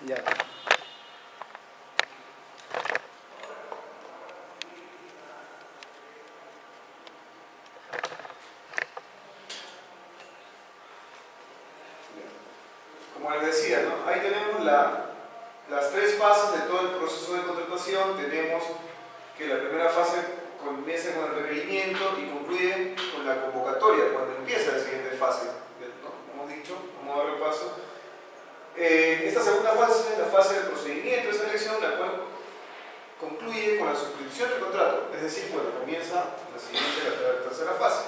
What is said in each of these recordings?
Ya. Como les decía, ¿no? Ahí tenemos las tres fases de todo el proceso de contratación. Tenemos que la primera fase comienza con el requerimiento y concluye con la convocatoria, cuando empieza la siguiente fase, ¿no? Hemos dicho, como de repaso. Esta segunda fase es la fase del procedimiento de selección, la cual concluye con la suscripción del contrato, es decir, cuando comienza la siguiente, la tercera fase,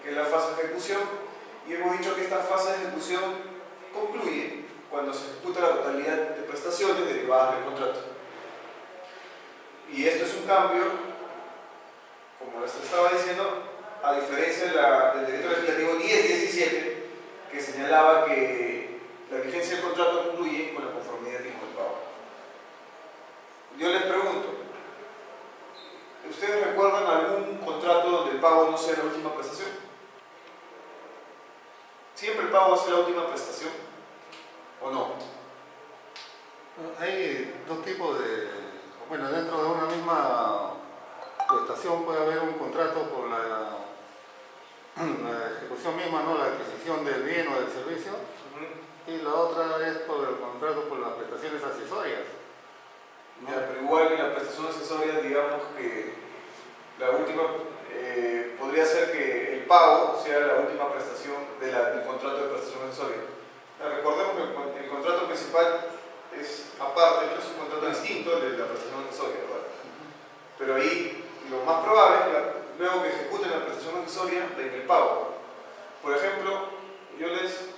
que es la fase de ejecución, y hemos dicho que esta fase de ejecución concluye cuando se ejecuta la totalidad de prestaciones derivadas del contrato. Y esto es un cambio, como les estaba diciendo, a diferencia del decreto legislativo 1017, que señalaba que la vigencia del contrato concluye con la conformidad del tiempo de pago. Yo les pregunto, ¿ustedes recuerdan algún contrato donde el pago no sea la última prestación? ¿Siempre el pago va a ser la última prestación? ¿O no? Hay dos tipos de... Bueno, dentro de una misma prestación puede haber un contrato por la ejecución misma, ¿no? La adquisición del bien o del servicio. Y la otra es por el contrato por las prestaciones accesorias, ¿no? Ya, pero igual en la prestación accesoria, digamos que la última, podría ser que el pago sea la última prestación del contrato de prestación accesoria. Recordemos que el contrato principal es aparte, es un contrato distinto de la prestación accesoria, ¿verdad? Pero ahí lo más probable es que luego que ejecuten la prestación accesoria den el pago. Por ejemplo, yo les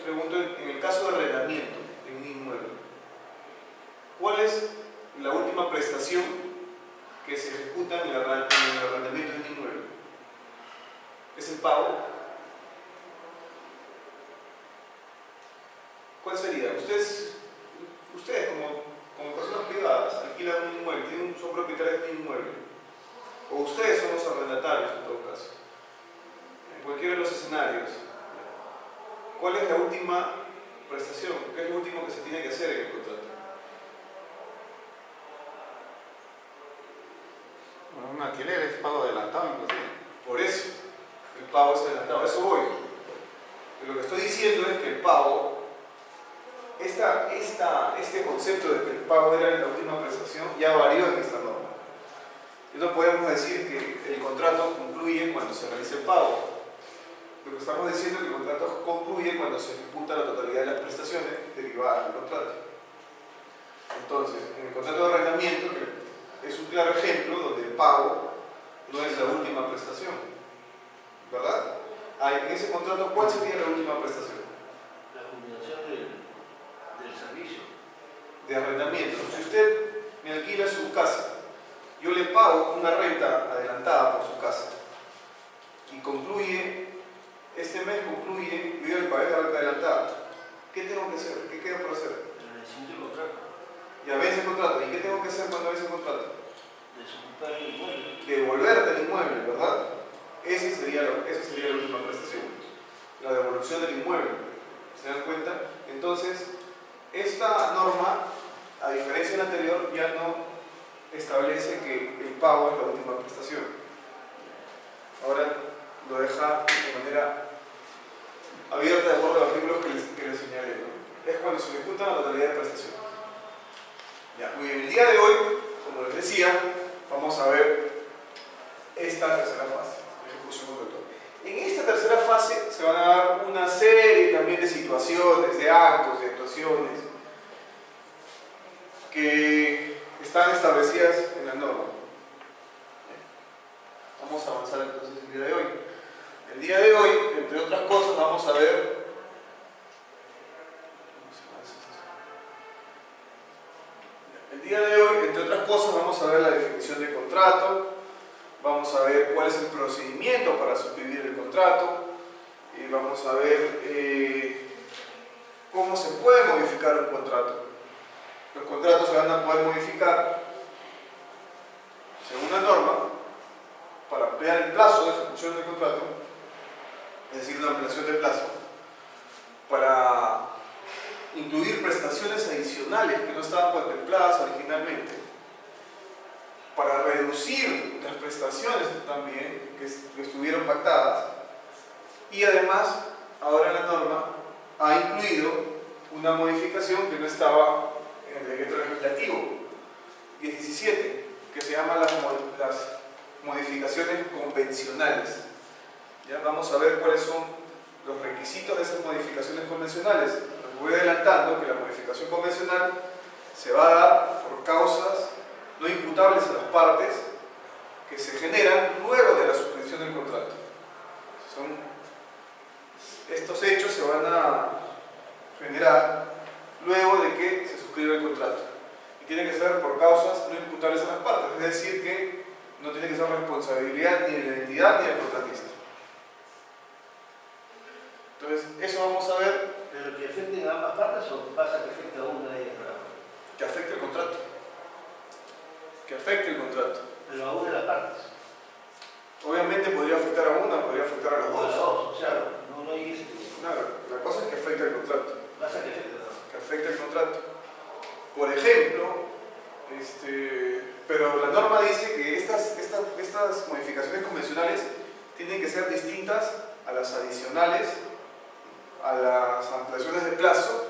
pregunto, en el caso de arrendamiento de un inmueble, ¿cuál es la última prestación que se ejecuta en el arrendamiento de un inmueble? ¿Es el pago? ¿Cuál sería? Ustedes como personas privadas alquilan un inmueble, son propietarios de un inmueble, o ustedes son los arrendatarios en todo caso, en cualquiera de los escenarios. ¿Cuál es la última prestación? ¿Qué es lo último que se tiene que hacer en el contrato? Un alquiler es pago adelantado, inclusive. Por eso, el pago es adelantado. A eso voy. Pero lo que estoy diciendo es que el pago, este concepto de que el pago era la última prestación, ya varió en esta norma. Y no podemos decir que el contrato concluye cuando se realice el pago. Lo que estamos diciendo es que el contrato concluye cuando se ejecuta la totalidad de las prestaciones derivadas del contrato. Entonces, en el contrato de arrendamiento, que es un claro ejemplo donde el pago no es la última prestación, ¿verdad? En ese contrato, ¿cuál sería la última prestación? La culminación del servicio. De arrendamiento. Si usted me alquila su casa, yo le pago una renta adelantada por su casa y concluye, este mes concluye, yo le pagué la renta adelantada. ¿Qué tengo que hacer? ¿Qué queda por hacer? El vencimiento del contrato. Ya vence el contrato. ¿Y qué tengo que hacer cuando vence el contrato? Desocupar el inmueble. Devolverte el inmueble, ¿verdad? Esa sería la última prestación. La devolución del inmueble. ¿Se dan cuenta? Entonces, esta norma, a diferencia de la anterior, ya no establece que el pago es la última prestación. Ahora lo deja de manera abierta de acuerdo a los artículos que les señalé, ¿no? Es cuando se ejecuta la totalidad de prestación. Ya, muy bien, el día de hoy, como les decía, vamos a ver esta tercera fase, ejecución contractual. En esta tercera fase se van a dar una serie también de situaciones, de actos, de actuaciones que están establecidas en la norma. Vamos a avanzar entonces el día de hoy. El día de hoy, entre otras cosas, vamos a ver la definición de contrato, vamos a ver cuál es el procedimiento para suscribir el contrato, y vamos a ver cómo se puede modificar un contrato. Los contratos se van a poder modificar según la norma para ampliar el plazo de ejecución del contrato, es decir, una ampliación de plazo, para incluir prestaciones adicionales adicionales que no estaban contempladas originalmente, para reducir las prestaciones también que estuvieron pactadas, y además ahora la norma ha incluido una modificación que no estaba en el decreto legislativo 17, que se llama las modificaciones convencionales. Ya vamos a ver cuáles son los requisitos de esas modificaciones convencionales. Les voy adelantando que la modificación convencional se va a dar por causas no imputables a las partes que se generan luego de la suscripción del contrato. Estos hechos se van a generar luego de que se suscriba el contrato. Y tiene que ser por causas no imputables a las partes, es decir, que no tiene que ser responsabilidad ni de la entidad ni del contratista. Entonces, eso vamos a ver. ¿Pero que afecten a ambas partes o pasa que afecta a una de ellas? Que afecte el contrato. Que afecte el contrato. Pero a una de las partes. Obviamente podría afectar a una, podría afectar a las dos. O sea, no hay eso. Claro, la cosa es que afecte el contrato. Pasa que afecta, ¿no? Que afecte el contrato. Por ejemplo, pero la norma dice que estas modificaciones convencionales tienen que ser distintas a las adicionales, a las ampliaciones de plazo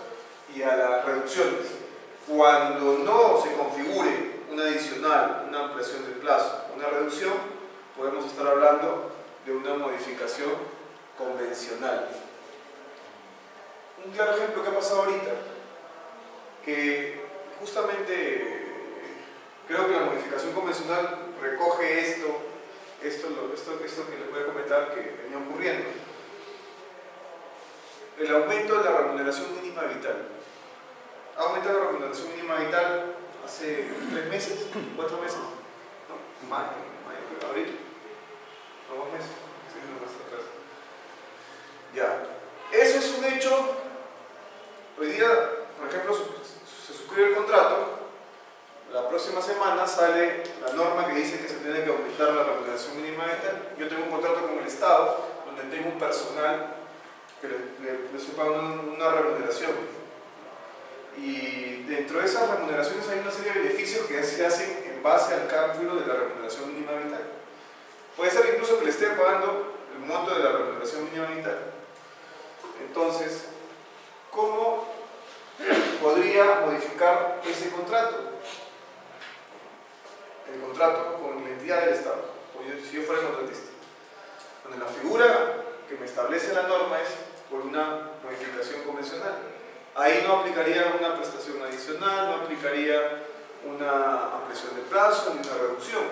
y a las reducciones. Cuando no se configure una adicional, una ampliación de plazo, una reducción, podemos estar hablando de una modificación convencional. Un claro ejemplo que ha pasado ahorita, que justamente creo que la modificación convencional recoge esto que les voy a comentar que venía ocurriendo. El aumento de la remuneración mínima vital. Ha aumentado la remuneración mínima vital hace 3 meses, 4 meses, ¿no? Mayo, abril, no, 2 meses, sí, no más atrás. Ya, eso es un hecho. Hoy día, por ejemplo, se suscribe el contrato, la próxima semana sale la norma que dice que se tiene que aumentar la remuneración mínima vital. Yo tengo un contrato con el Estado, donde tengo un personal que le estoy pagando una remuneración. Y dentro de esas remuneraciones hay una serie de beneficios que se hacen en base al cálculo de la remuneración mínima vital. Puede ser incluso que le esté pagando el monto de la remuneración mínima vital. Entonces, ¿cómo podría modificar ese contrato? El contrato con la entidad del Estado, si yo fuera contratista. Donde la figura que me establece la norma es por una modificación convencional. Ahí no aplicaría una prestación adicional, no aplicaría una ampliación de plazo ni una reducción,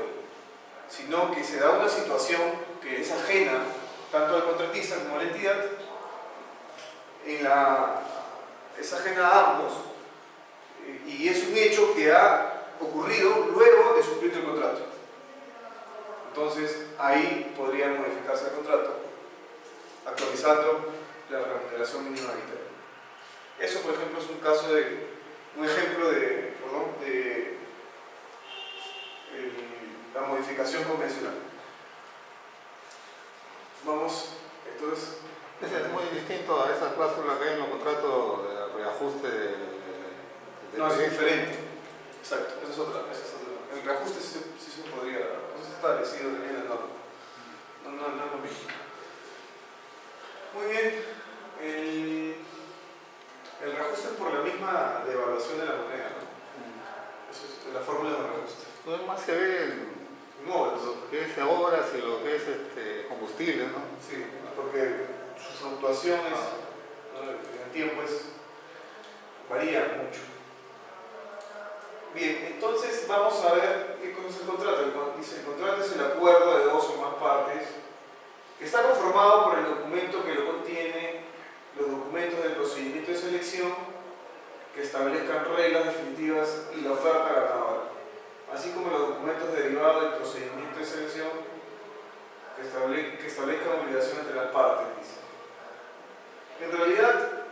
sino que se da una situación que es ajena tanto al contratista como a la entidad, es ajena a ambos, y es un hecho que ha ocurrido luego de suscribir el contrato. Entonces, ahí podría modificarse el contrato, actualizando la remuneración mínima vital. Eso, por ejemplo, es un ejemplo de la modificación convencional. Vamos, entonces. Es muy distinto a esa cláusula que hay en los contratos de reajuste No, es diferente. Exacto, esa es otra. El reajuste sí se podría, eso está establecido en la norma. No es lo mismo. Muy bien. El reajuste es por la misma devaluación de la moneda, ¿no? Eso es la fórmula de reajuste. Lo demás se ve en lo que es horas y lo que es combustible, ¿no? Sí, porque sus fluctuaciones en el tiempo varían mucho. Bien, entonces vamos a ver qué cosa es el contrato. Dice, el contrato es el acuerdo de dos o más partes que está conformado por el documento que lo contiene, los documentos del procedimiento de selección que establezcan reglas definitivas y la oferta ganadora, así como los documentos derivados del procedimiento de selección que establezcan obligaciones entre las partes, dice. En realidad,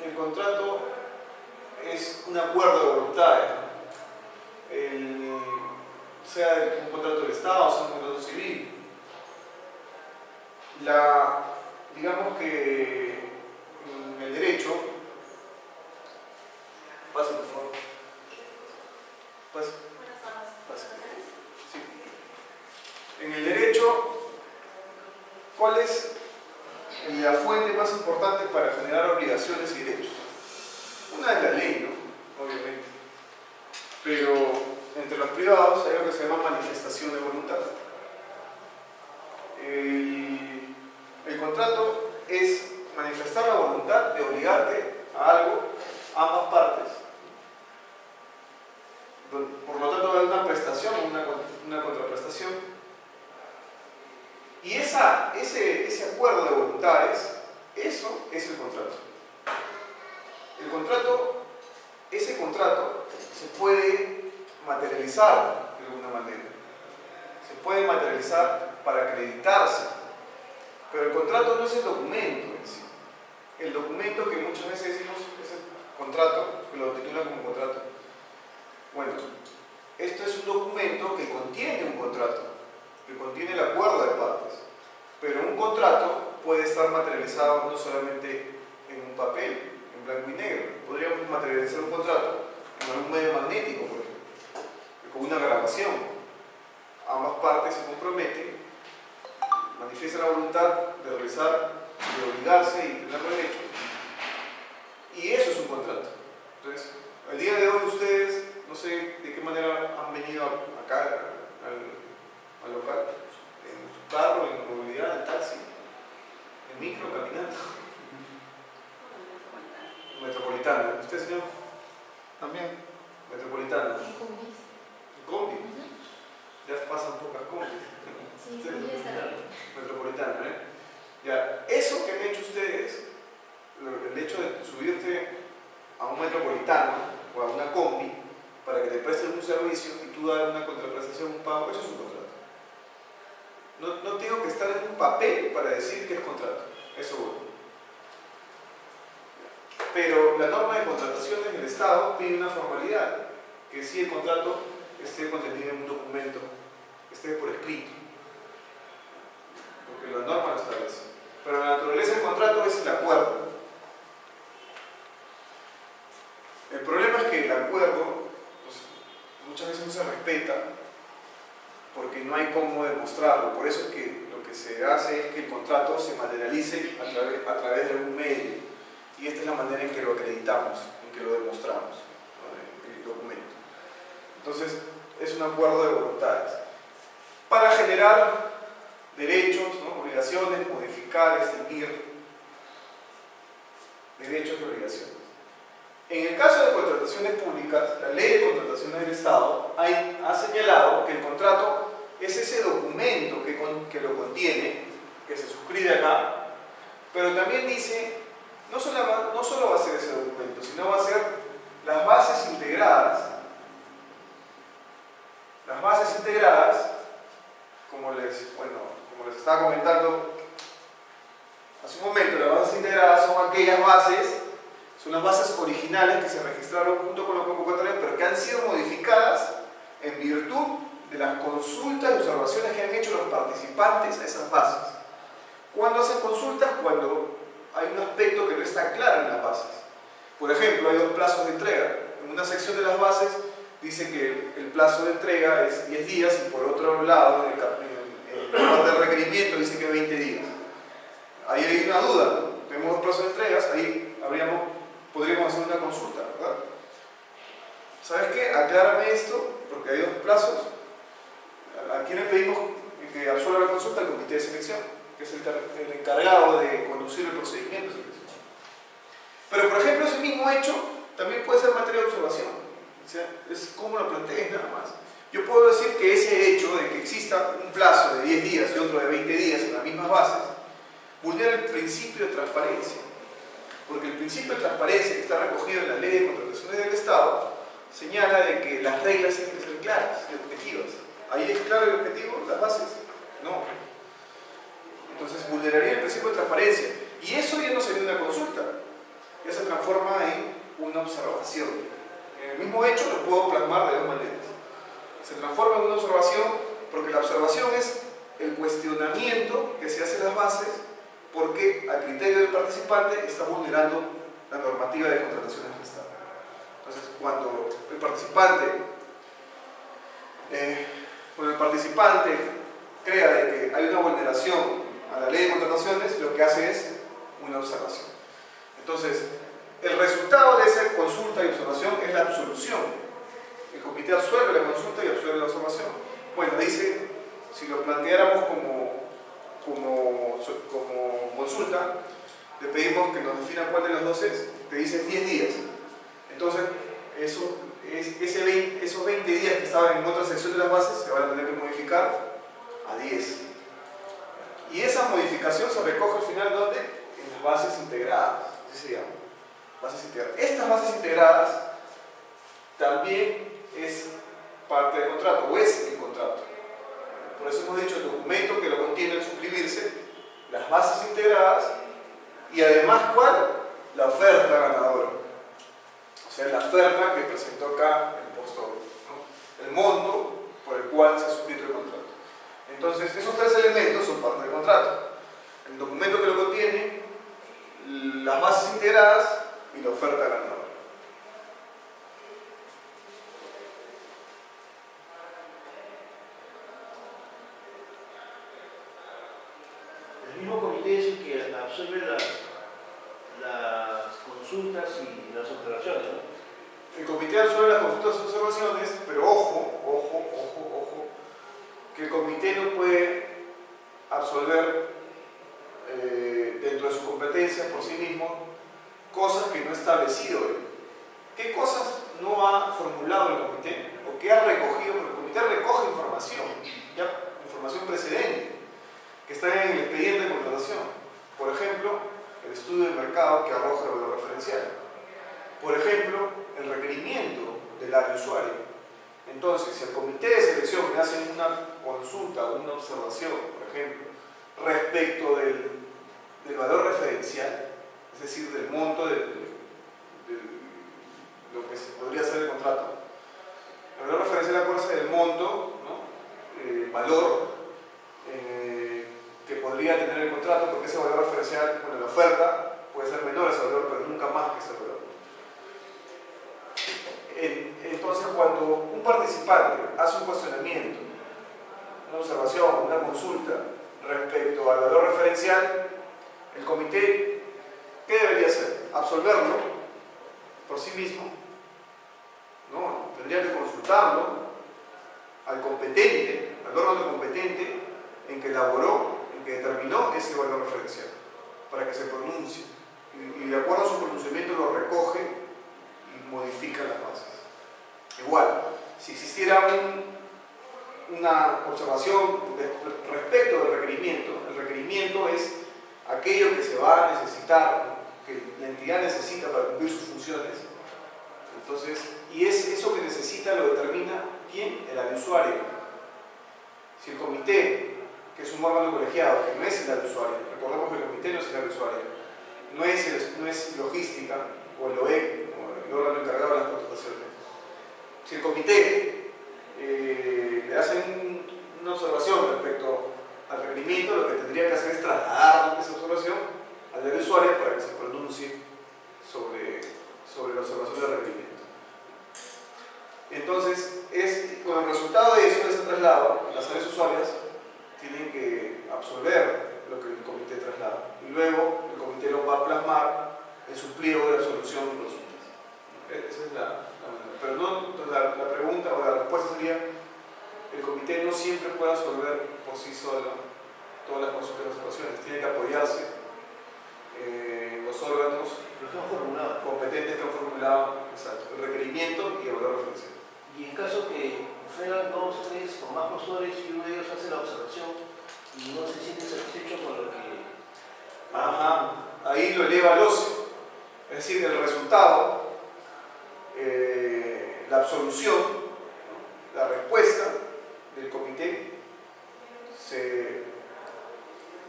el contrato es un acuerdo de voluntades, ¿no? Sea un contrato del Estado, sea un contrato civil. Digamos que en el derecho, Pase, por favor. Pase. Pase. Sí. En el derecho, ¿cuál es la fuente más importante para generar obligaciones y derechos? Una es la ley, ¿no? Obviamente. Pero entre los privados hay algo que se llama manifestación de voluntad. El contrato es manifestar la voluntad de obligarte a algo, a ambas partes. Por lo tanto, hay una prestación o una contraprestación. Y ese acuerdo de voluntades, eso es el contrato. El contrato, ese contrato se puede materializar de alguna manera. Se puede materializar para acreditarse. Pero el contrato no es el documento en sí. El documento que muchas veces decimos es el contrato, que lo titulan como contrato. Bueno, esto es un documento que contiene un contrato, que contiene el acuerdo de partes. Pero un contrato puede estar materializado no solamente en un papel, en blanco y negro. Podríamos materializar un contrato en algún medio magnético, por ejemplo, con una grabación. Ambas partes se comprometen, manifiestan la voluntad de realizar, de obligarse y tener derechos. Y eso es un contrato. Entonces, al día de hoy ustedes, no sé de qué manera han venido acá al local, en su carro, en movilidad, en taxi, en micro, caminando. Metropolitana. ¿Usted, señor? También. Metropolitana. ¿En combi? Ya pasan pocas combis. Sí, sí, está bien. Metropolitana, ¿eh? Ya, eso que han hecho ustedes, el hecho de subirte a un metropolitano o a una combi para que te presten un servicio y tú dar una contraprestación, un pago, eso es un contrato. No tengo que estar en un papel para decir que es contrato, eso bueno. Pero la norma de contrataciones del Estado pide una formalidad, que si el contrato esté contenido en un documento, esté por escrito, porque la norma lo establece. Pero la naturaleza del contrato es el acuerdo. El problema es que el acuerdo pues, muchas veces no se respeta porque no hay cómo demostrarlo. Por eso es que lo que se hace es que el contrato se materialice a través de algún medio. Y esta es la manera en que lo acreditamos, en que lo demostramos, ¿no? El documento. Entonces, es un acuerdo de voluntades. Para generar derechos, ¿no? Obligaciones, modificar, extinguir derechos y obligaciones. En el caso de contrataciones públicas, la ley de contrataciones del Estado ha señalado que el contrato es ese documento que lo contiene, que se suscribe acá, pero también dice, no solo va a ser ese documento, sino va a ser las bases integradas. Las bases integradas, como les estaba comentando hace un momento, las bases integradas son aquellas bases, son las bases originales que se registraron junto con los convocatorios, pero que han sido modificadas en virtud de las consultas y observaciones que han hecho los participantes a esas bases. ¿Cuándo hacen consultas? Cuando hay un aspecto que no está claro en las bases. Por ejemplo, hay dos plazos de entrega. En una sección de las bases dice que el plazo de entrega es 10 días y por otro lado, en la parte del requerimiento dice que 20 días. Ahí hay una duda, ¿no? Tenemos dos plazos de entregas, ahí podríamos hacer una consulta, ¿verdad? ¿Sabes qué? Aclárame esto, porque hay dos plazos. ¿A quién le pedimos que absuelva la consulta? Al comité de selección, que es el encargado de conducir el procedimiento de selección. Pero, por ejemplo, ese mismo hecho también puede ser materia de observación. O sea, es como lo plantees nada más. Yo puedo decir que ese hecho de que exista un plazo de 10 días y otro de 20 días en las mismas bases vulnera el principio de transparencia. Porque el principio de transparencia que está recogido en la ley de contrataciones del Estado señala de que las reglas tienen que ser claras y objetivas. ¿Ahí es claro el objetivo? ¿Las bases? No. Entonces vulneraría el principio de transparencia. Y eso ya no sería una consulta. Ya se transforma en una observación. En el mismo hecho lo puedo plasmar de dos maneras. Se transforma en una observación porque la observación es el cuestionamiento que se hace en las bases porque a criterio del participante está vulnerando la normativa de contrataciones del Estado. Entonces, cuando el participante crea de que hay una vulneración a la ley de contrataciones, lo que hace es una observación. Entonces, el resultado de esa consulta y observación es la absolución. El comité absuelve la consulta y absuelve la observación. Bueno, dice, si lo planteáramos como consulta, le pedimos que nos defina cuál de los dos es. Te dice 10 días. Entonces, esos 20 días que estaban en otra sección de las bases se van a tener que modificar a 10. Y esa modificación se recoge al final, ¿dónde? En las bases integradas. Así se llama. Bases integradas. Estas bases integradas también es parte del contrato, o es el contrato. Por eso hemos dicho el documento que lo contiene al suscribirse, las bases integradas y además, ¿cuál? La oferta ganadora. O sea, la oferta que presentó acá el postor, ¿no? El monto por el cual se ha suscrito el contrato. Entonces, esos tres elementos son parte del contrato. El documento que lo contiene, las bases integradas y la oferta ganadora. El mismo comité es el que absorbe las consultas y las observaciones, ¿no? El comité absuelve las consultas y observaciones, pero ojo, que el comité no puede absolver dentro de su competencia por sí mismo cosas que no ha establecido él. ¿Qué cosas no ha formulado el comité? ¿O qué ha recogido? Porque el comité recoge información, ya información precedente, que está en el expediente de contratación. Por ejemplo, el estudio de mercado que arroja el valor referencial. Por ejemplo, el requerimiento del área usuario. Entonces, si el comité de selección me hace una consulta o una observación, por ejemplo, respecto del valor referencial, es decir, del monto de lo que se podría ser el contrato, el valor referencial acuérdense del monto, ¿no? Valor que podría tener el contrato, porque ese valor referencial, bueno, la oferta puede ser menor a ese valor, pero nunca más que ese valor. Entonces, cuando un participante hace un cuestionamiento, una observación, una consulta respecto al valor referencial, el comité, ¿qué debería hacer? ¿Absolverlo por sí mismo? No, tendría que consultarlo al competente, al órgano competente en que elaboró, en que determinó ese valor referencial, para que se pronuncie. Y de acuerdo a su pronunciamiento lo recoge y modifica las bases. Igual, si existiera una observación respecto del requerimiento, el requerimiento es aquello que se va a necesitar, que la entidad necesita para cumplir sus funciones. Entonces, y es eso que necesita lo determina ¿quién? El área usuario. Si el comité, que es un órgano colegiado, que no es el área usuario, recordemos que el comité no es el área usuario, no es logística o el OEC, o el órgano encargado de las contrataciones. Si el comité le hacen una observación respecto al requerimiento, lo que tendría que hacer es trasladar esa observación al área usuaria para que se pronuncie sobre la observación del requerimiento. Entonces, con el resultado de eso, de ese traslado, las áreas usuarias tienen que absorber lo que el comité traslada. Y luego el comité lo va a plasmar en su pliego de resolución de consultas. Esa es la manera. Pero no, la pregunta o la respuesta sería: el comité no siempre puede absorber por sí solo todas las consultas y observaciones. Tiene que apoyarse en los órganos competentes que han formulado el requerimiento y el valor referencial. Y en caso que sean 2, 3 o más postores y uno de ellos hace la observación y no se siente satisfecho con lo que... Ahí lo eleva al OCE. Es decir, el resultado, la absolución, la respuesta del comité se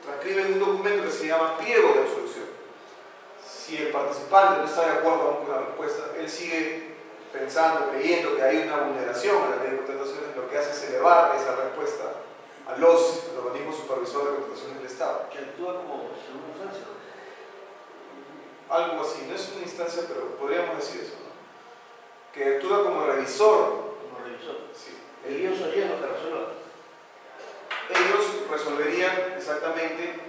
transcribe en un documento que se llama pliego de absolución. Si el participante no está de acuerdo aún con la respuesta, él sigue pensando, creyendo que hay una vulneración a la ley de contrataciones, lo que hace es elevar esa respuesta al OCE, al organismo supervisor de contrataciones del Estado. Que actúa como segunda instancia. Algo así, no es una instancia, pero podríamos decir eso, ¿no? que actúa como revisor. Como revisor. Sí. Ellos serían los que resuelvan. Ellos resolverían exactamente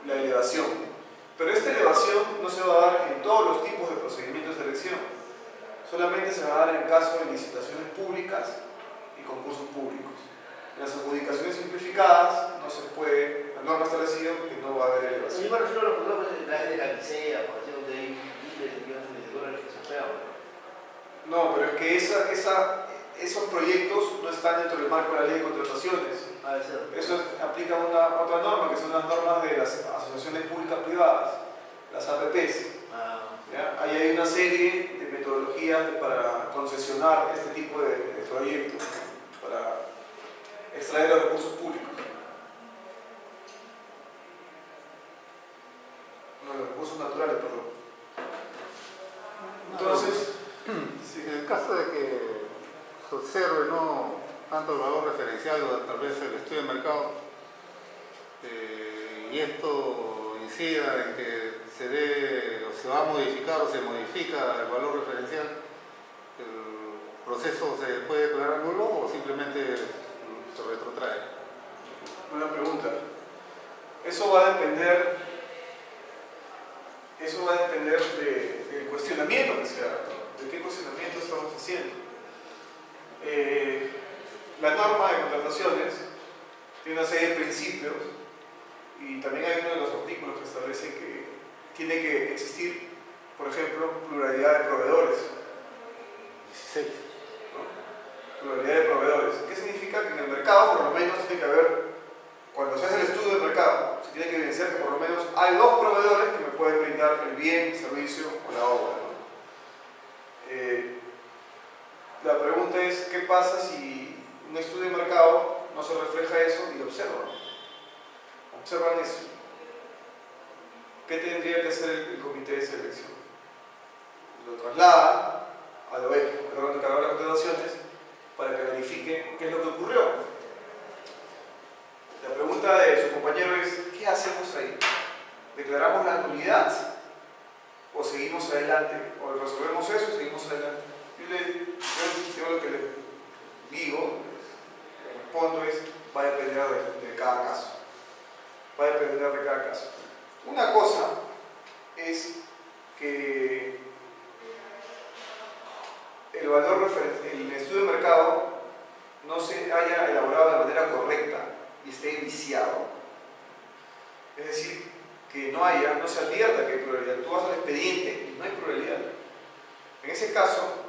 la elevación. Pero esta elevación no se va a dar en todos los tipos de procedimientos de elección. Solamente se va a dar en caso de licitaciones públicas y concursos públicos. En las adjudicaciones simplificadas no se puede, la norma ha establecido que no va a haber elevación. Yo me refiero a los programas de la de camisea, por ejemplo, donde hay miles de millones de dólares que se juegan. No, pero es que esos proyectos no están dentro del marco de la ley de contrataciones. Puede ser. Eso aplica otra norma, que son las normas de las asociaciones públicas privadas, las APPs. ¿Ya? Ahí hay una serie de metodologías para concesionar este tipo de proyectos, para extraer los recursos públicos. No, los recursos naturales, perdón. Entonces, sí. En el caso de que se observe no tanto el valor referencial o tal vez el estudio de mercado, y esto incida en que se dé o se va a modificar o se modifica el valor referencial, ¿el proceso se puede declarar nulo o simplemente se retrotrae? Buena pregunta. Eso va a depender del cuestionamiento que se haga, ¿no? De qué cuestionamiento estamos haciendo. La norma de contrataciones tiene una serie de principios y también hay uno de los artículos que establece que tiene que existir, por ejemplo, pluralidad de proveedores. 16. ¿No? Pluralidad de proveedores. ¿Qué significa? Que en el mercado por lo menos tiene que haber, cuando se hace el estudio del mercado, se tiene que evidenciar que por lo menos hay dos proveedores que me pueden brindar el bien, el servicio o la obra, ¿no? La pregunta es, ¿qué pasa si un estudio de mercado no se refleja eso y lo observan? Observan eso. ¿Qué tendría que hacer el comité de selección? Lo traslada a la OEP, el órgano encargado de las contrataciones, para que verifique qué es lo que ocurrió. La pregunta de su compañero es, ¿qué hacemos ahí? ¿Declaramos la nulidad? ¿O seguimos adelante? ¿O resolvemos eso y seguimos adelante? Yo lo que le digo, le respondo es, va a depender de cada caso. Va a depender de cada caso. Una cosa es que el valor referencial, el estudio de mercado no se haya elaborado de manera correcta y esté viciado. Es decir, que no se advierta que hay pluralidad. Tú vas al expediente y no hay pluralidad. En ese caso,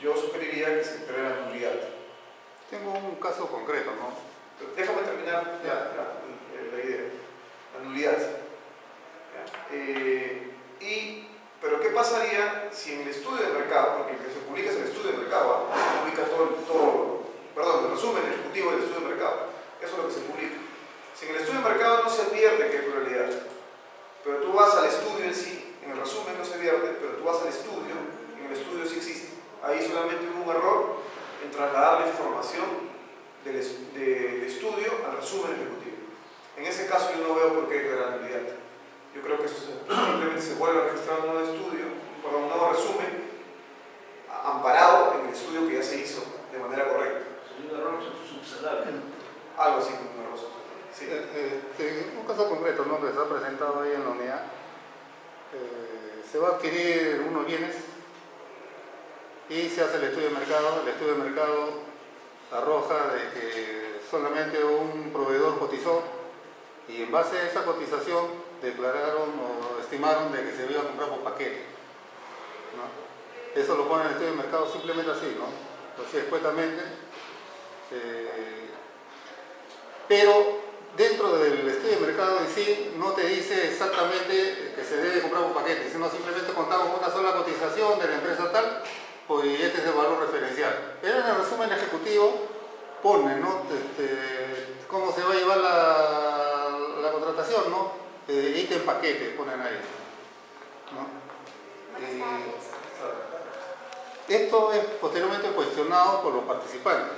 yo sugeriría que se declare la nulidad. Tengo un caso concreto, ¿no? Pero déjame terminar la idea. La nulidad. Pero ¿qué pasaría si en el estudio de mercado, porque el que se publica es el estudio de mercado, se publica el resumen ejecutivo del estudio de mercado, eso es lo que se publica. Si en el estudio de mercado no se advierte que hay pluralidad, pero tú vas al estudio en sí, en el resumen no se advierte, pero tú vas al estudio, en el estudio sí existe. Ahí solamente hubo un error en trasladar la información del estudio al resumen ejecutivo. En ese caso yo no veo por qué declarar nulidad. Yo creo que eso simplemente se vuelve a registrar un nuevo estudio, un nuevo resumen, amparado en el estudio que ya se hizo de manera correcta. Sería un error subsanable. Algo así como un error subsanable. Sí. Un caso concreto, ¿no?, que se ha presentado ahí en la unidad, se va a adquirir unos bienes y se hace el estudio de mercado. El estudio de mercado arroja de que solamente un proveedor cotizó y en base a esa cotización declararon o estimaron de que se iba a comprar por paquete, ¿no? Eso lo pone en el estudio de mercado simplemente así, ¿no? Entonces, escuetamente, pero dentro del estudio de mercado en sí no te dice exactamente que se debe comprar por paquete, sino simplemente contamos una sola cotización de la empresa tal, pues este es el valor referencial. Pero en el resumen ejecutivo pone, ¿no?, cómo se va a llevar la contratación, ¿no? Ítem paquete ponen ahí, ¿no? Esto es posteriormente cuestionado por los participantes,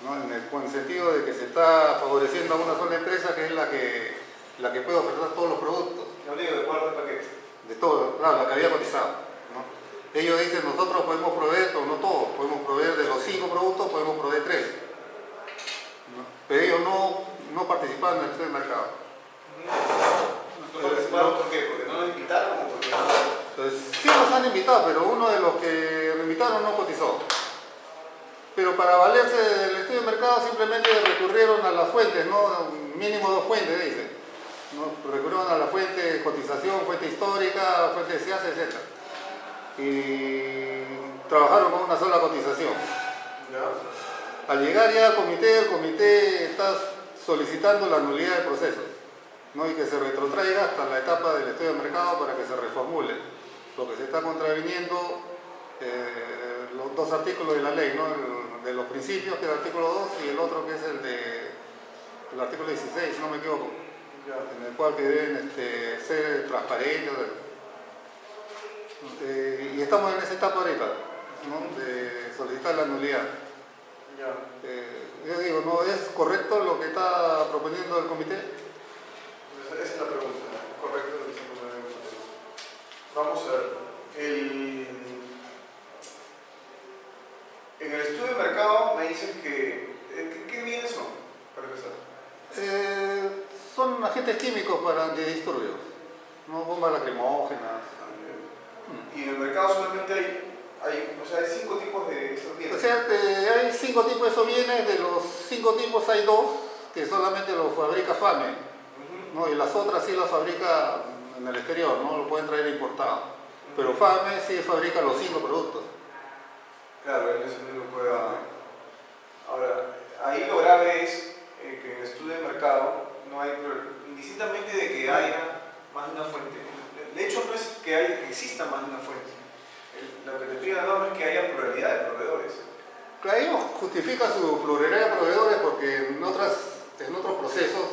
¿no? En el sentido de que se está favoreciendo a una sola empresa que es la que puede ofertar todos los productos. Lo único de cuarto paquete. De todo, claro, la que había cotizado, ¿no? Ellos dicen, nosotros podemos proveer, pero no todos, podemos proveer de los 5 productos, podemos proveer 3. ¿No? Pero ellos no participaron en el estudio de mercado. ¿No participaron por qué? ¿Porque no nos invitaron o porque no? Entonces, sí nos han invitado, pero uno de los que lo invitaron no cotizó. Pero para valerse del estudio de mercado simplemente recurrieron a las fuentes, ¿no? Mínimo 2 fuentes, dicen. ¿No? Recurrieron a la fuente de cotización, fuente histórica, fuente de SIAS, etc. Y trabajaron con una sola cotización. ¿Ya? Al llegar ya al comité, el comité está solicitando la nulidad del proceso, ¿no? Y que se retrotraiga hasta la etapa del estudio de mercado para que se reformule. Lo que se está contraviniendo los 2 artículos de la ley, ¿no? De los principios, que es el artículo 2, y el otro que es el artículo 16, si no me equivoco, en el cual que deben ser transparentes. Y estamos en esa etapa ahorita, ¿no? De solicitar la nulidad. Yo digo, ¿no es correcto lo que está proponiendo el comité? Esa es la pregunta, correcto lo que se propone en el comité. Vamos a ver. En el estudio de mercado me dicen que... ¿Qué bienes son, para empezar? Son agentes químicos para antidisturbios, ¿no? Bombas lacrimógenas. Y en el mercado solamente hay 5 tipos de esos bienes. O sea, hay 5 tipos de esos bienes, de los 5 tipos hay 2 que solamente los fabrica FAME, ¿no? Y las otras sí las fabrica en el exterior, ¿no? Lo pueden traer importado. Pero FAME sí fabrica los 5 productos. Claro, él es el único que puede dar. Ahora, ahí lo grave es que en el estudio de mercado no hay, indistintamente de que haya más de una fuente. El hecho no es que exista más de una fuente. Lo que te pide la norma es que haya pluralidad de proveedores. Claro, ellos justifican su pluralidad de proveedores porque en otros procesos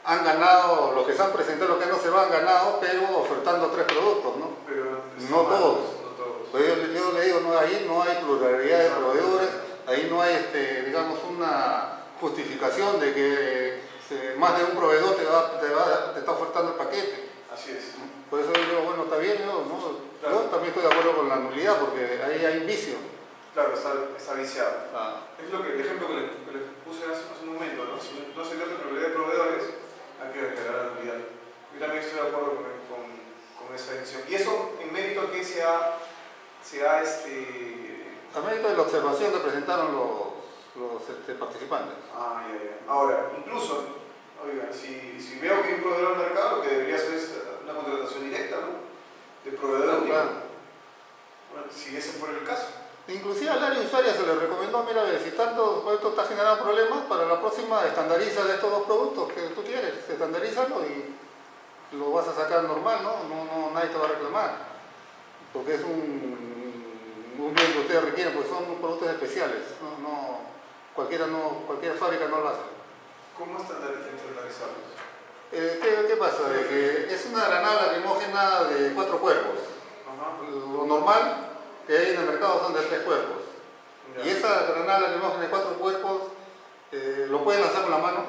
han ganado, los que se han presentado, los que no se lo han ganado, pero ofertando 3 productos, ¿no? Pero no todos. No todos. Pues yo le digo, no, ahí no hay pluralidad de proveedores, ahí no hay, digamos, una justificación de que más de un proveedor te está ofertando el paquete. Así es. Por eso yo digo, bueno, está bien, ¿no? Claro. Yo también estoy de acuerdo con la nulidad porque ahí hay un vicio. Claro, está viciado. Ah. Es el ejemplo que les puse hace un momento, ¿no? Si no se trata de pluralidad de proveedores, hay que declarar la nulidad. Yo también estoy de acuerdo con esa decisión. ¿Y eso en mérito a qué se ha A mérito de la observación que presentaron los participantes. ya. Ahora, incluso, oiga, si veo que hay un proveedor al mercado, lo que debería hacer es una contratación directa, ¿no? De proveedor único. Claro. Bueno, si ese fuera el caso. Inclusive al área usuaria se le recomendó, mira, si tanto esto está generando problemas, para la próxima estandariza de estos 2 productos que tú quieres, estandarízalo y lo vas a sacar normal, ¿no? Nadie te va a reclamar, porque es un bien que ustedes requieren, porque son productos especiales, cualquier fábrica no lo hace. ¿Cómo estandarizarlos? ¿Qué pasa? De que es una granada lacrimógena de 4 cuerpos. Ajá. Lo normal que hay en el mercado son de 3 cuerpos. Ya. Y esa granada lacrimógena de 4 cuerpos lo pueden lanzar con la mano,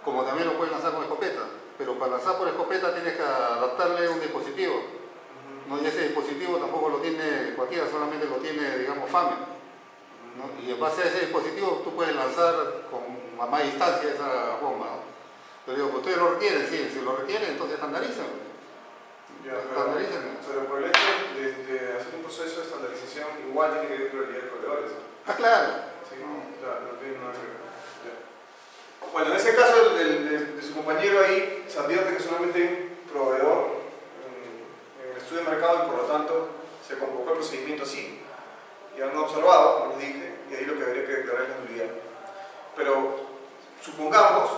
como también lo pueden lanzar con escopeta. Pero para lanzar por escopeta tienes que adaptarle un dispositivo. ¿No? Y ese dispositivo tampoco lo tiene cualquiera, solamente lo tiene, digamos, FAME, ¿no? Y en base a ese dispositivo tú puedes lanzar a más distancia esa bomba, ¿no? Pero digo, ustedes lo requieren, sí, si lo requieren, entonces estandarizan. Pero por el hecho de hacer un proceso de estandarización, igual tiene que haber prioridad de proveedores. Ah, claro. Sí, claro, no tiene nada que ver. Ya. Bueno, en ese caso de su compañero ahí, se advierte que solamente hay un proveedor en el estudio de mercado y por lo tanto se convocó el procedimiento así. Y han observado, como les dije, y ahí lo que habría que declarar es la nulidad. Pero supongamos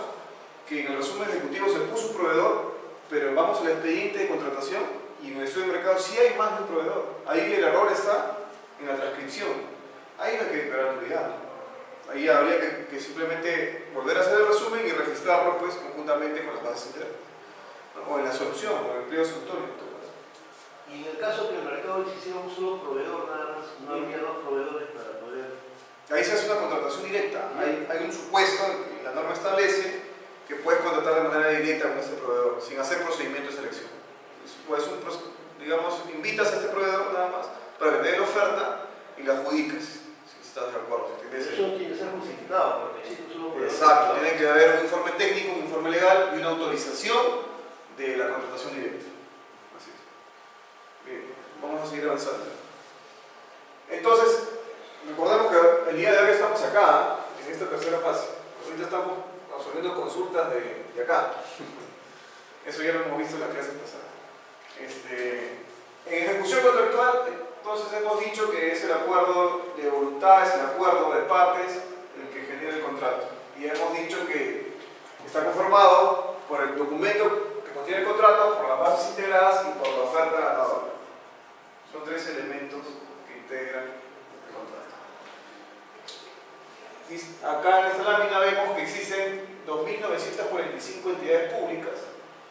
que en el resumen ejecutivo se puso un proveedor, pero vamos al expediente de contratación y en el estudio de mercado sí hay más de un proveedor. Ahí el error está en la transcripción. Ahí no hay que declarar nulidad, ¿no? Ahí habría que simplemente volver a hacer el resumen y registrarlo pues conjuntamente con las bases internas, ¿no? O en la solución, o en el pliego solutorio. Y en el caso que el mercado existiera un solo proveedor nada más, no habría 2 proveedores para poder... Ahí se hace una contratación directa. Hay un supuesto que la norma establece que puedes contratar de manera directa con este proveedor, sin hacer procedimiento de selección. Pues digamos, invitas a este proveedor nada más, para que te dé la oferta y la adjudicas, si estás de acuerdo. Si tienes Eso tiene que ser justificado, porque si tú solo exacto, tiene que haber un informe técnico, un informe legal y una autorización de la contratación directa. Así es. Bien, vamos a seguir avanzando. Entonces, recordemos que el día de hoy estamos acá, en esta tercera fase. Ahorita estamos absorbiendo consultas de acá. Eso ya lo hemos visto en la clase pasada. En ejecución contractual, entonces hemos dicho que es el acuerdo de voluntades, el acuerdo de partes, el que genera el contrato. Y hemos dicho que está conformado por el documento que contiene el contrato, por las bases integradas y por la oferta ganadora. Son tres elementos que integran el contrato. Y acá en esta lámina vemos que existen 2.945 entidades públicas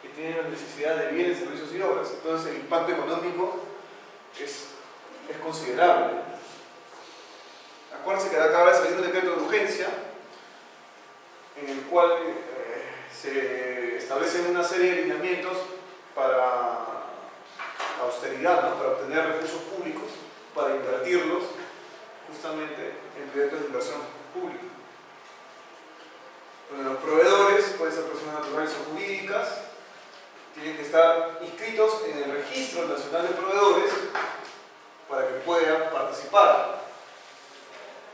que tienen la necesidad de bienes, servicios y obras. Entonces el impacto económico es considerable. Acuérdense que acaba de salir un decreto de urgencia en el cual se establecen una serie de lineamientos para la austeridad, ¿no? Para obtener recursos públicos, para invertirlos justamente en proyectos de inversión pública. Bueno, los proveedores pueden ser personas naturales o jurídicas, tienen que estar inscritos en el Registro Nacional de Proveedores para que puedan participar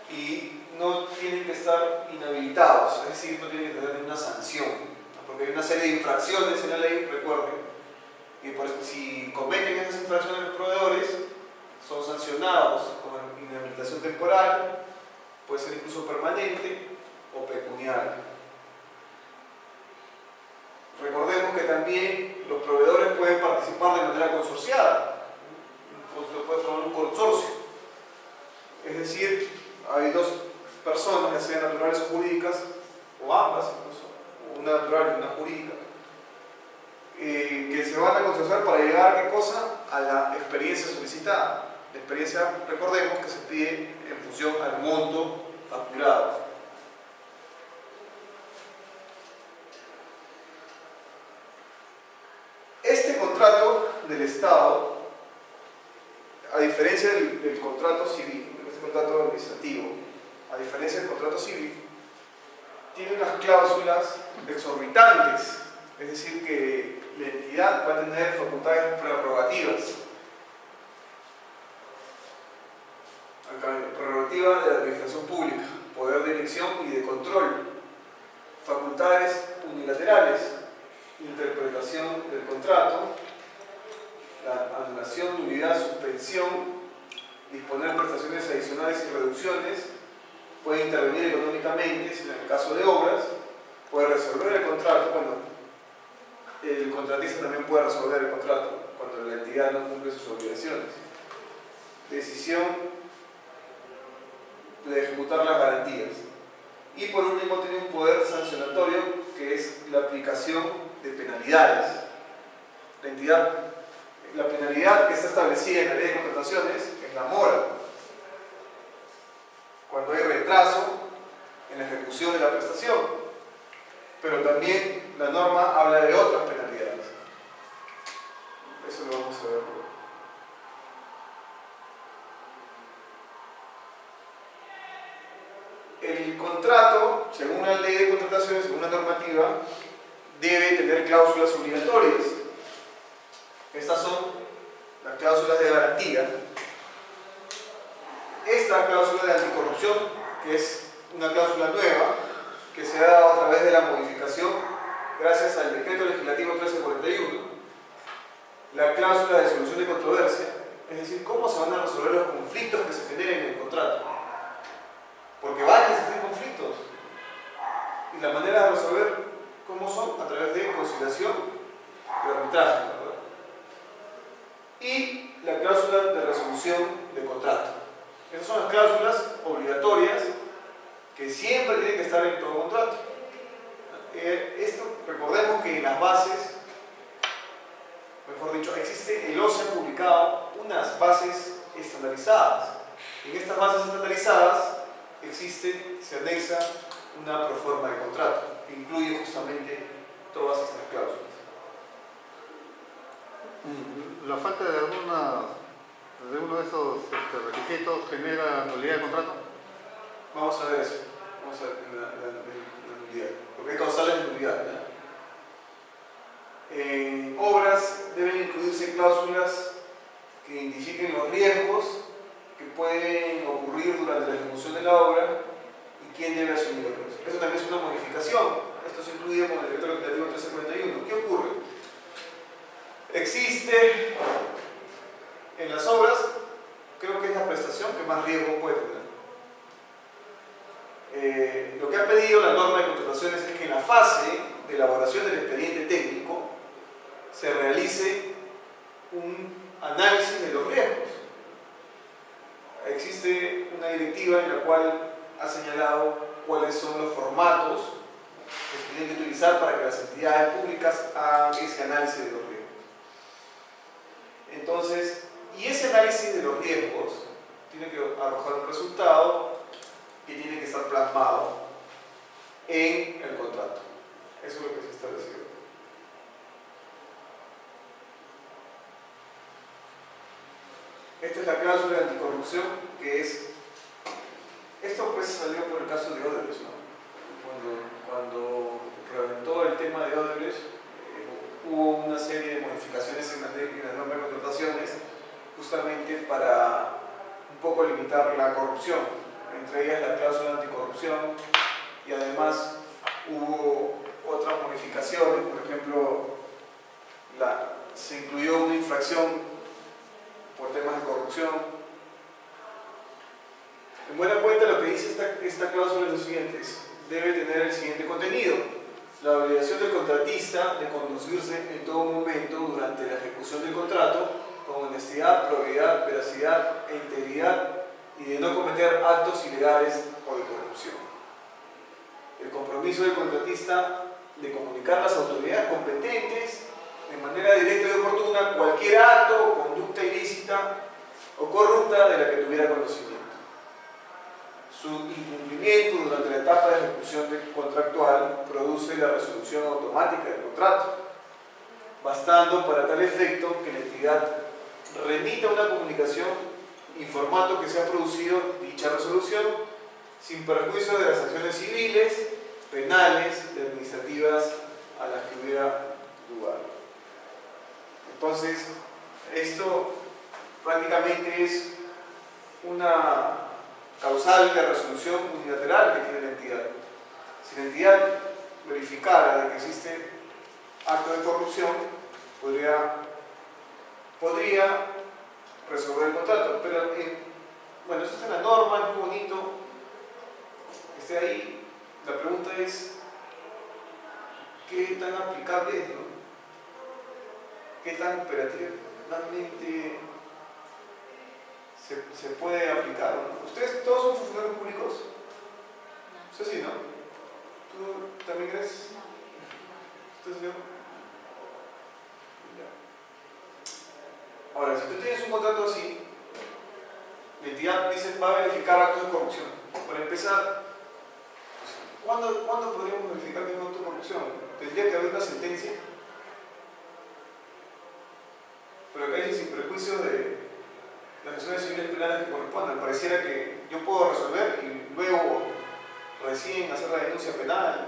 y no tienen que estar inhabilitados, es decir, no tienen que tener ninguna sanción, ¿no? Porque hay una serie de infracciones en la ley, recuerden, y por eso, si cometen esas infracciones los proveedores, son sancionados con inhabilitación temporal, puede ser incluso permanente o pecuniaria. Recordemos que también los proveedores pueden participar de manera consorciada, puede formar un consorcio, es decir, hay dos personas, ya sean naturales o jurídicas, o ambas incluso, una natural y una jurídica, que se van a consorciar para llegar a qué cosa, a la experiencia solicitada. La experiencia, recordemos que se pide en función al monto facturado. Este contrato del Estado, a diferencia del contrato civil, este contrato administrativo, a diferencia del contrato civil, tiene unas cláusulas exorbitantes, es decir, que la entidad va a tener facultades prerrogativas. Acá, prerrogativa de la administración pública, poder de elección y de control, facultades unilaterales, interpretación del contrato, la anulación, nulidad, suspensión, disponer prestaciones adicionales y reducciones, puede intervenir económicamente, si en el caso de obras, puede resolver el contrato, bueno, el contratista también puede resolver el contrato cuando la entidad no cumple sus obligaciones. Decisión de ejecutar las garantías. Y por último tiene un poder sancionatorio que es la aplicación de penalidades. La penalidad que está establecida en la ley de contrataciones es la mora. Cuando hay retraso en la ejecución de la prestación. Pero también la norma habla de otras penalidades. Eso lo vamos a ver luego. El contrato, según la ley de contrataciones, según la normativa, debe tener cláusulas obligatorias. Estas son las cláusulas de garantía. Esta cláusula de anticorrupción, que es una cláusula nueva, que se ha dado a través de la modificación gracias al Decreto Legislativo 1341. La cláusula de solución de controversia, es decir, cómo se van a resolver los conflictos que se generen en el contrato. Porque van a existir conflictos. Y la manera de resolver, ¿cómo son? A través de conciliación y arbitraje, ¿verdad? Y la cláusula de resolución de contrato. Esas son las cláusulas obligatorias que siempre tienen que estar en todo contrato. Esto, recordemos que en las bases, mejor dicho, existe, el OCE ha publicado unas bases estandarizadas. En estas bases estandarizadas se anexa una proforma de contrato que incluye justamente todas estas cláusulas. La falta de de uno de esos requisitos genera nulidad de contrato? Vamos a ver eso. Vamos a ver la nulidad. Porque hay causales de nulidad. ¿Ya? En obras deben incluirse cláusulas que identifiquen los riesgos que pueden ocurrir durante la ejecución de la obra y quién debe asumirlos. Eso también es una modificación. Esto se incluye con el decreto legislativo 1341. ¿Qué ocurre? Existe en las obras, creo que es la prestación que más riesgo puede tener. Lo que ha pedido la norma de contrataciones es que en la fase de elaboración del expediente técnico se realice un análisis de los riesgos. Existe una directiva en la cual ha señalado cuáles son los formatos que se tienen que utilizar para que las entidades públicas hagan ese análisis de los riesgos. Entonces, y ese análisis de los riesgos tiene que arrojar un resultado que tiene que estar plasmado en el contrato. Eso es lo que se estableció. Esta es la cláusula de anticorrupción, que es... Esto pues salió por el caso de Odebrecht, ¿no? Cuando reventó el tema de Odebrecht, hubo una serie de modificaciones en la norma de contrataciones justamente para un poco limitar la corrupción, entre ellas la cláusula de anticorrupción, y además hubo otras modificaciones, por ejemplo, se incluyó una infracción por temas de corrupción. En buena cuenta, lo que dice esta cláusula es lo siguiente: debe tener el siguiente contenido: la obligación del contratista de conducirse en todo momento durante la ejecución del contrato con honestidad, probidad, veracidad e integridad, y de no cometer actos ilegales o de corrupción. El compromiso del contratista de comunicar a las autoridades competentes de manera directa y oportuna cualquier acto o conducta ilícita o corrupta de la que tuviera conocimiento. Su incumplimiento durante la etapa de ejecución contractual produce la resolución automática del contrato, bastando para tal efecto que la entidad remita una comunicación informando que se ha producido dicha resolución sin perjuicio de las acciones civiles, penales y administrativas a las que hubiera lugar. Entonces, esto prácticamente es una causal de resolución unilateral que tiene la entidad. Si la entidad verificara de que existe acto de corrupción, podría resolver el contrato. Pero, bueno, eso está en la norma, es muy bonito que esté ahí. La pregunta es, ¿qué tan aplicable es, no? ¿Qué tan operativamente se puede aplicar, ¿no? ¿Ustedes todos son funcionarios públicos? Usted sí, ¿no? ¿Tú también crees? ¿Usted señor? Ya. Ahora, si tú tienes un contrato así, la entidad dice va a verificar actos de corrupción. Para empezar, ¿cuándo podríamos verificar que hay un acto de corrupción? ¿Tendría que haber una sentencia? Pero acá dice sin prejuicio de las acciones civiles penales que correspondan. Pareciera que yo puedo resolver y luego recién hacer la denuncia penal.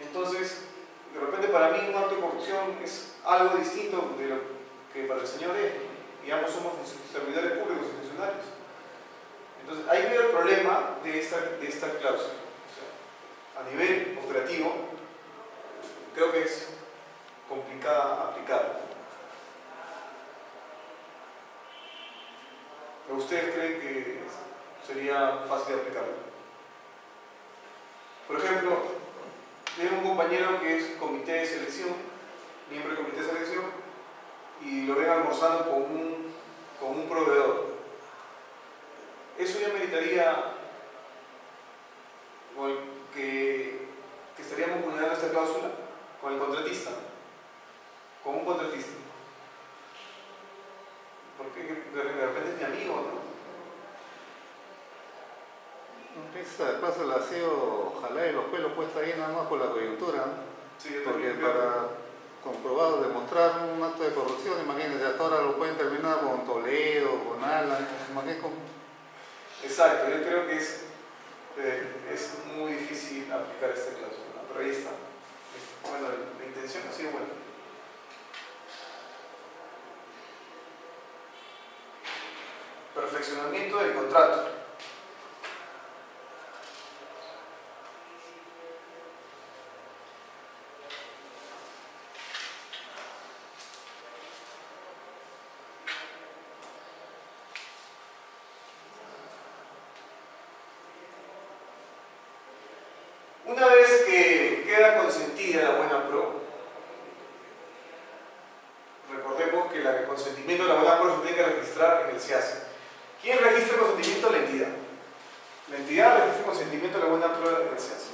Entonces, de repente para mí un acto de corrupción es algo distinto de lo que para el señor es. Y ambos somos servidores públicos y funcionarios. Entonces, ahí veo el problema de esta cláusula. O sea, a nivel operativo, creo que es complicada aplicar. ¿Pero ustedes creen que sería fácil de aplicarlo? Por ejemplo, tengo un compañero que es comité de selección, miembro del comité de selección, y lo ven almorzando con un proveedor. Eso ya meritaría que estaríamos vulnerando esta cláusula con el contratista, con un contratista. Porque de repente es mi amigo, ¿no? Esa cláusula ha sido, ojalá, y los pelos puesta ahí nada más por la coyuntura, ¿no? Sí, yo porque también creo. comprobado, demostrar un acto de corrupción, imagínense, hasta ahora lo pueden terminar con Toledo, con Alan, imagínense cómo. Exacto, yo creo que es muy difícil aplicar esta cláusula, ¿no? Pero ahí está. Bueno, la intención ha sido buena. Perfeccionamiento del contrato. Una vez que queda consentida la buena pro, recordemos que el consentimiento de la buena pro se tiene que registrar en el SEACE. ¿Quién registra el consentimiento? La entidad. La entidad registra el consentimiento de la buena pro en el SEACE.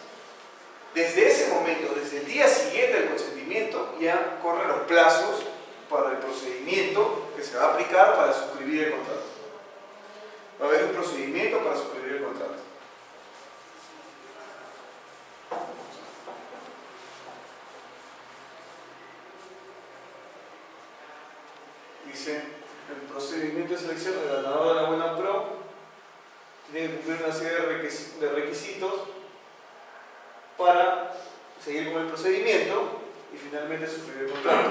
Desde ese momento, desde el día siguiente del consentimiento, ya corren los plazos para el procedimiento que se va a aplicar para suscribir el contrato. Va a haber un procedimiento para suscribir el contrato. Dice, el procedimiento de selección del ganador de la buena pro tiene que cumplir una serie de requisitos para seguir con el procedimiento y finalmente suscribir el contrato.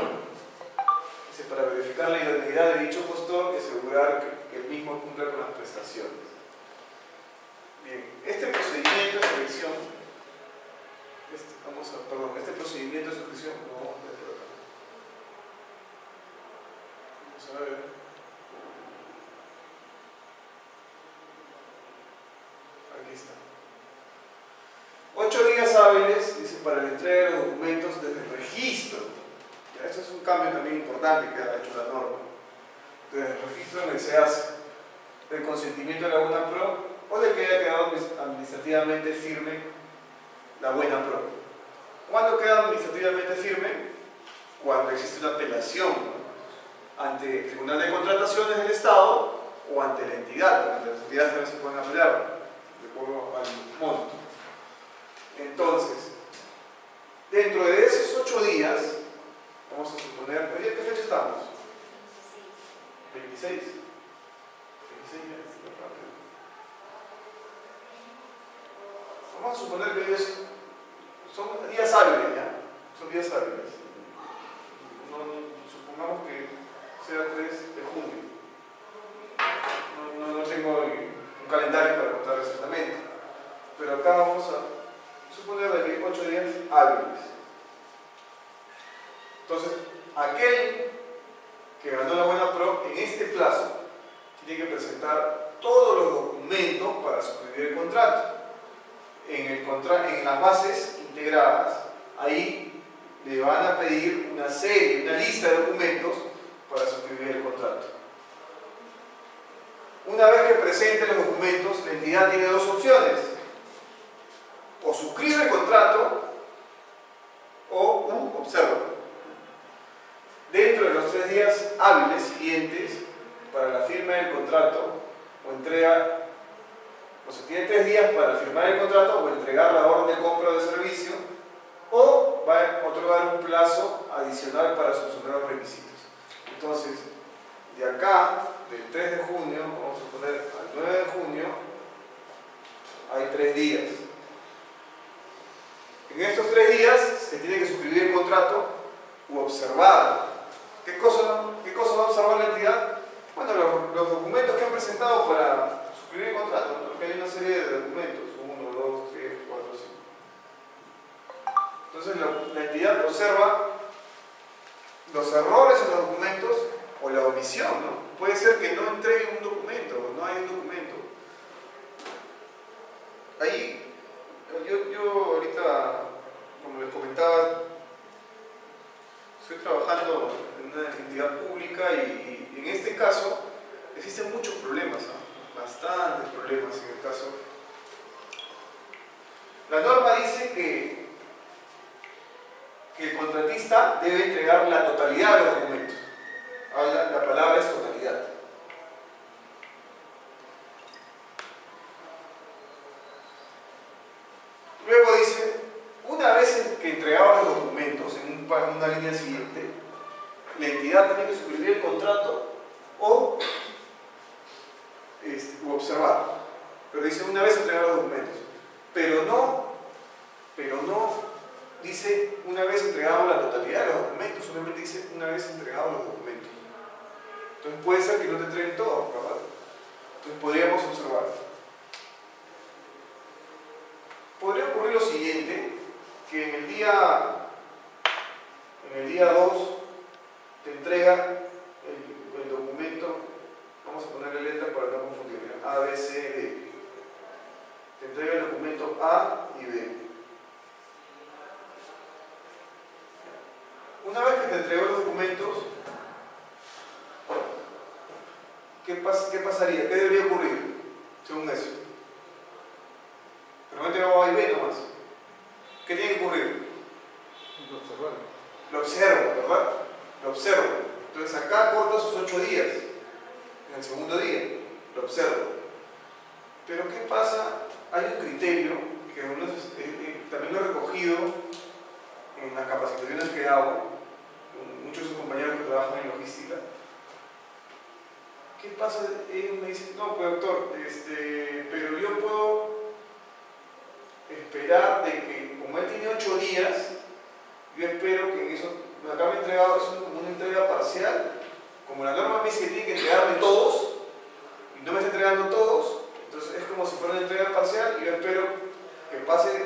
Dice, para verificar la idoneidad de dicho postor y asegurar que el mismo cumpla con las prestaciones. Bien, este procedimiento de selección, este procedimiento de suscripción, no, a ver. Aquí está. 8 días hábiles, dice, para la entrega de los documentos desde el registro. Ya, esto es un cambio también importante que ha hecho la norma. Desde el registro en el que se hace del consentimiento de la buena pro o del que haya quedado administrativamente firme la buena pro. ¿Cuándo queda administrativamente firme? Cuando existe una apelación ante el Tribunal de Contrataciones del Estado o ante la entidad, porque las entidades también se pueden apelar de acuerdo al monto. Entonces, dentro de esos 8 días, vamos a suponer, ¿qué fecha estamos? 26. 26 días, rápido. Vamos a suponer que son días hábiles, ¿ya? Son días hábiles. Supongamos que sea 3 de junio. No tengo un calendario para contar exactamente, pero acá vamos a suponer de que 8 días hábiles. Entonces, aquel que ganó la buena pro en este plazo tiene que presentar todos los documentos para suscribir el contrato. En las bases integradas, ahí le van a pedir una lista de documentos para suscribir el contrato. Una vez que presente los documentos, la entidad tiene 2 opciones: o suscribe el contrato o observa. Dentro de los 3 días hábiles siguientes para la firma del contrato o entrega, o sea, tiene 3 días para firmar el contrato o entregar la orden de compra o de servicio, o va a otorgar un plazo adicional para solucionar los requisitos. Entonces, de acá, del 3 de junio, vamos a poner al 9 de junio, hay 3 días. En estos 3 días se tiene que suscribir el contrato u observar. ¿Qué cosa va a observar la entidad? Bueno, los documentos que han presentado para suscribir el contrato, ¿no? Porque hay una serie de documentos, 1, 2, 3, 4, 5. Entonces la entidad observa los errores en los documentos o la omisión, ¿no? Puede ser que no entreguen un documento, o no hay un documento. Ahí, yo ahorita, como les comentaba, estoy trabajando en una entidad pública y en este caso existen muchos problemas, ¿no? Bastantes problemas en el caso. La norma dice que el contratista debe entregar la totalidad de los documentos. La palabra es totalidad. Luego dice, una vez que entregaba los documentos en un una línea siguiente, la entidad tiene que suscribir el contrato o observar. Pero dice una vez entregar los documentos. Pero no dice una vez entregado la totalidad de los documentos, solamente dice una vez entregados los documentos. Entonces puede ser que no te entreguen todo, ¿verdad? Entonces podríamos observar. Podría ocurrir lo siguiente, que en el día 2 te entrega el documento, vamos a ponerle letra para no confundir, A, B, C, D. Te entrega el documento A y B. Una vez que te entregó los documentos, ¿qué pasaría? ¿Qué debería ocurrir según eso? Pero no te entregó A y B nomás. ¿Qué tiene que ocurrir? Lo observo, ¿verdad? Lo observo. Entonces acá corta sus 8 días. En el segundo día, lo observo. Pero ¿qué pasa? Hay un criterio que también lo he recogido en las capacitaciones que hago con muchos de sus compañeros que trabajan en logística. ¿Qué pasa? Ellos me dicen, no, pues doctor, pero yo puedo esperar de que, como él tiene 8 días, yo espero que en eso, acá me he entregado, eso es como una entrega parcial. Como la norma me dice que tiene que entregarme todos, y no me está entregando todos, entonces es como si fuera una entrega parcial, y yo espero que pase